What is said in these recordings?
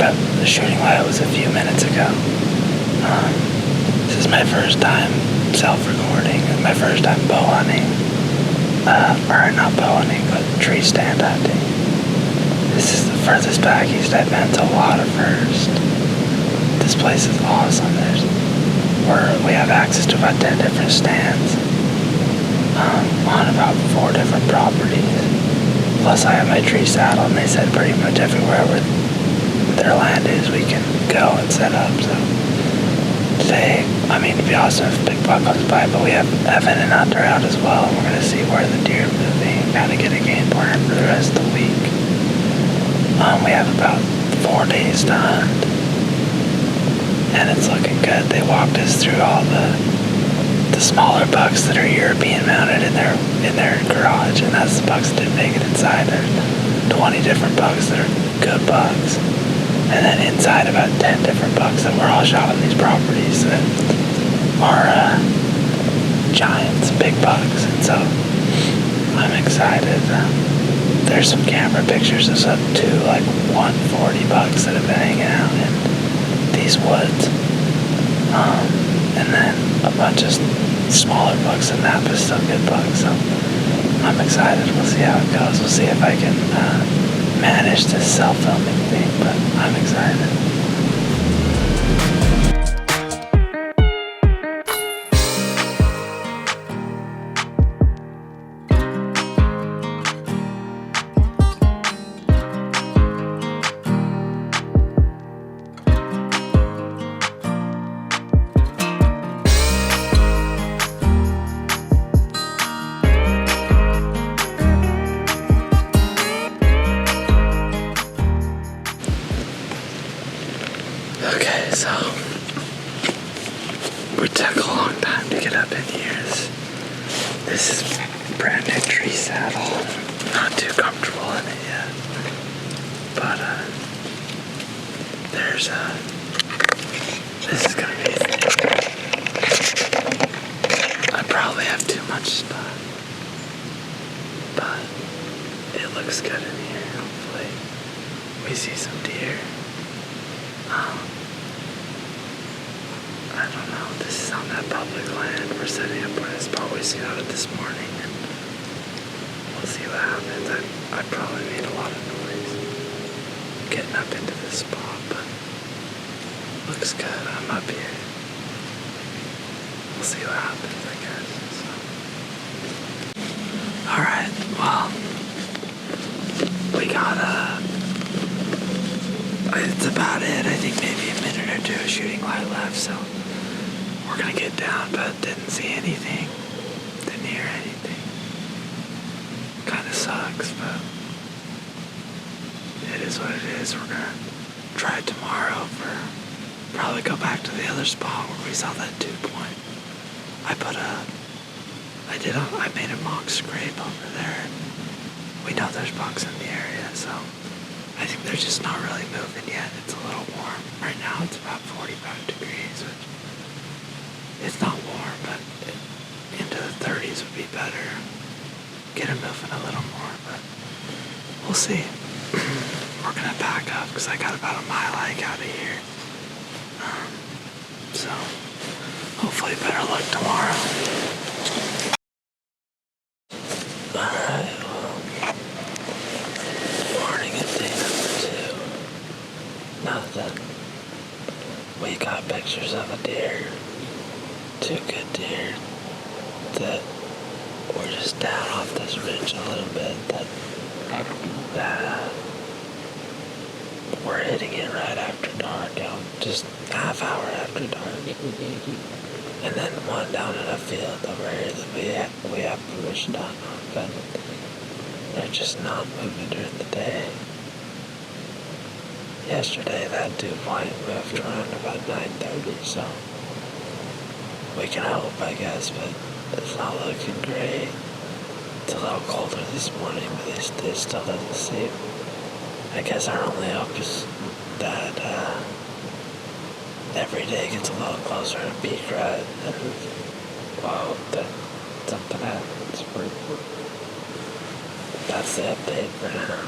but the shooting light was a few minutes ago. This is my first time self-recording, and my first time bow hunting. Or not bow hunting, but tree stand hunting. This is the furthest back east I've been to Waterfirst. This place is awesome. We have access to about 10 different stands on about 4 different properties. Plus I have my tree saddle, and they said pretty much everywhere where their land is we can go and set up. So today, it'd be awesome if Big Buck comes by, but we have Evan and Hunter out as well. We're going to see where the deer are moving and kind of get a game plan for the rest of the week. We have about 4 days to hunt, and it's looking good. They walked us through all the smaller bucks that are European mounted in their garage, and that's the bucks that didn't make it inside. There's 20 different bucks that are good bucks, and then inside about 10 different bucks that were all shot on these properties that are giants, big bucks. And so I'm excited. There's some camera pictures of some 140 bucks that have been hanging out in these woods, and then a bunch of smaller bucks and that, but still good bucks. So I'm excited. We'll see how it goes. We'll see if I can manage this self-filming thing, but I'm excited. Okay, so we took a long time to get up in here. This is a brand new tree saddle. Not too comfortable in it yet, but this is gonna be. I probably have too much stuff, but it looks good in here. Hopefully, we see some deer. I don't know, this is on that public land. We're setting up where this spot we seen out of this morning, and we'll see what happens. I probably made a lot of noise getting up into this spot, but looks good. I'm up here. We'll see what happens, I guess. So. Alright, well, we got it's about it. I think maybe a minute or two of shooting light left, so we're gonna get down, but didn't see anything, didn't hear anything. Kinda sucks, but it is what it is. We're gonna try it tomorrow probably go back to the other spot where we saw that 2 point. I made a mock scrape over there. We know there's bucks in the area, so I think they're just not really moving yet. It's a little warm. Right now it's about 45 degrees, which it's not warm, but into the 30s would be better. Get them moving a little more, but we'll see. We're gonna back up because I got about a mile hike out of here. So hopefully better luck tomorrow. Alright, well, morning and day number 2. Nothing. We got pictures of a deer. 2 good deer that were just down off this ridge a little bit that we're hitting it right after dark, out just half hour after dark. And then one down in a field over here that we have permission on, but they're just not moving during the day. Yesterday that 2 point moved around about 9:30, so we can hope, I guess, but it's not looking great. It's a little colder this morning, but it still doesn't seem. I guess our only hope is that every day gets a little closer to peak rut, and well, that something happens. That's the update for now.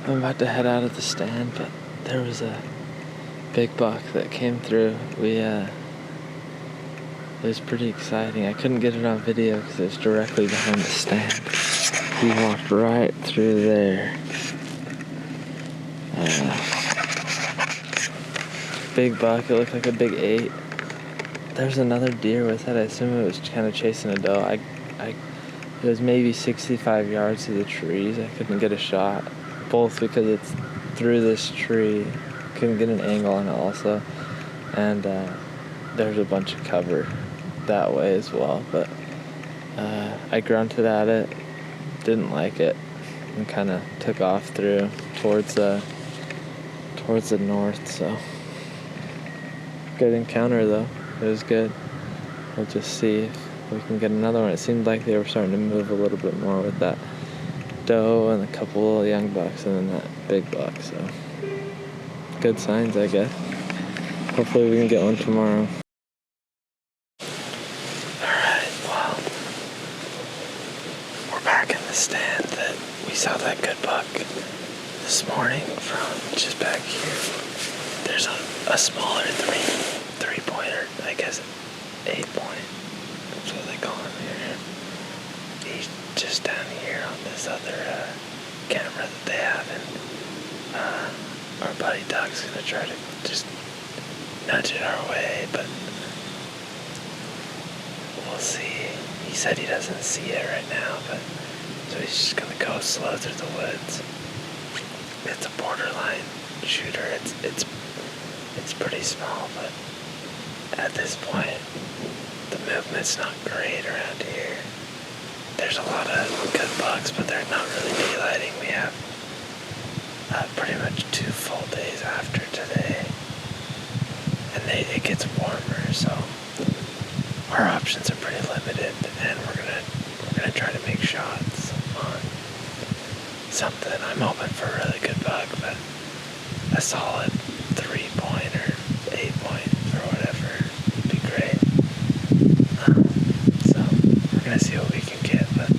I'm about to head out of the stand, but there was a big buck that came through. It was pretty exciting. I couldn't get it on video because it was directly behind the stand. He walked right through there. Big buck, it looked like a big 8. There's another deer with it. I assume it was kind of chasing a doe. It was maybe 65 yards to the trees. I couldn't get a shot, both because it's through this tree. Couldn't get an angle on it also. And there's a bunch of cover that way as well. But I grunted at it, didn't like it, and kind of took off through towards the north. So good encounter though. It was good. We'll just see if we can get another one. It seemed like they were starting to move a little bit more with that doe and a couple of young bucks and then that big buck. So good signs, I guess. Hopefully we can get one tomorrow. Alright, well, we're back in the stand that we saw that good buck this morning from just back here. There's a smaller three-pointer, I guess 8-point. That's what they call him here. He's just down here on this other camera that they have, and our buddy Doug's gonna try to just nudge it our way, but we'll see. He said he doesn't see it right now, but so he's just gonna go slow through the woods. It's a borderline shooter. It's pretty small, but at this point, the movement's not great around here. There's a lot of good bucks, but they're not really daylighting. We have pretty much 2 full days after today, and it gets warmer, so our options are pretty limited, and we're gonna try to make shots on something. I'm hoping for a really good buck, but a solid 3-point or 8-point or whatever would be great. So we're gonna see what we can get, but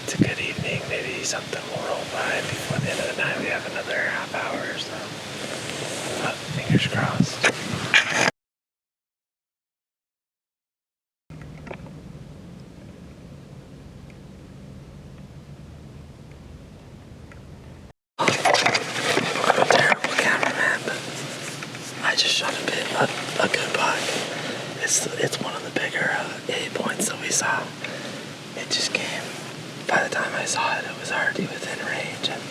it's a good evening. Maybe something will roll by before the end of the night. We have another half hour or so, but fingers crossed. I just shot a good buck. It's one of the bigger 8-points that we saw. It just came. By the time I saw it, it was already within range, and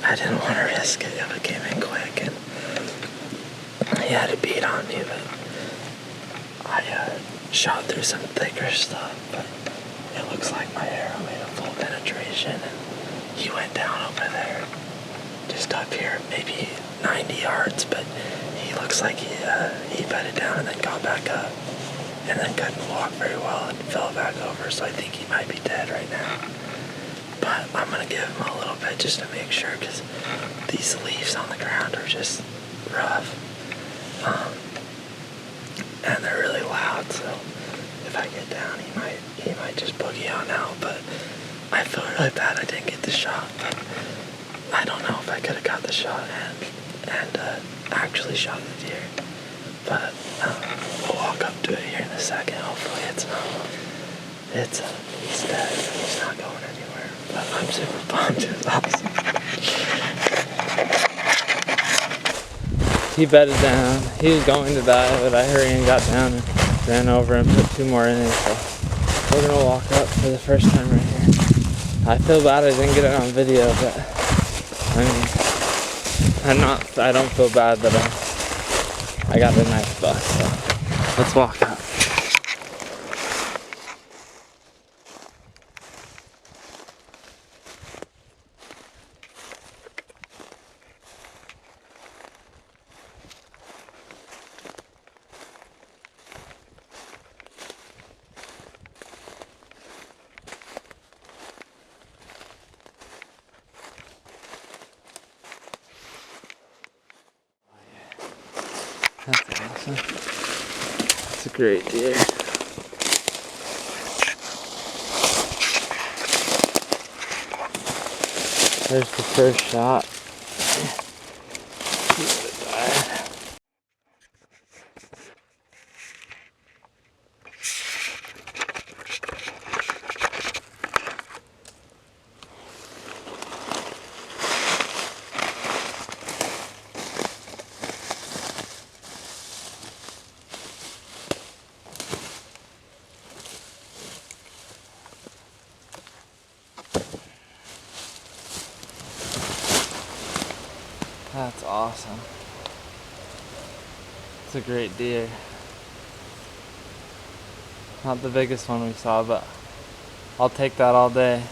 I didn't want to risk it if it came in quick. And he had a beat on me, but I shot through some thicker stuff. But it looks like my arrow made a full penetration, and he went down over there, just up here, maybe 90 yards, but he looks like he bedded down and then got back up and then couldn't walk very well and fell back over, so I think he might be dead right now. But I'm going to give him a little bit just to make sure, because these leaves on the ground are just rough. And they're really loud, so if I get down, he might just boogie on out. But I feel really bad I didn't get the shot, but I don't know if I could have got the shot and actually shot the deer. But we'll walk up to it here in a second. Hopefully he's dead. He's not going anywhere. But I'm super pumped. It was awesome. He bedded down. He was going to die, but I hurried and got down and ran over and put 2 more in it. So we're gonna walk up for the first time right here. I feel bad I didn't get it on video, but I mean, I don't feel bad that I got a nice buck. So let's walk up. That's awesome. That's a great deer. There's the first shot. That's awesome. It's a great deer. Not the biggest one we saw, but I'll take that all day.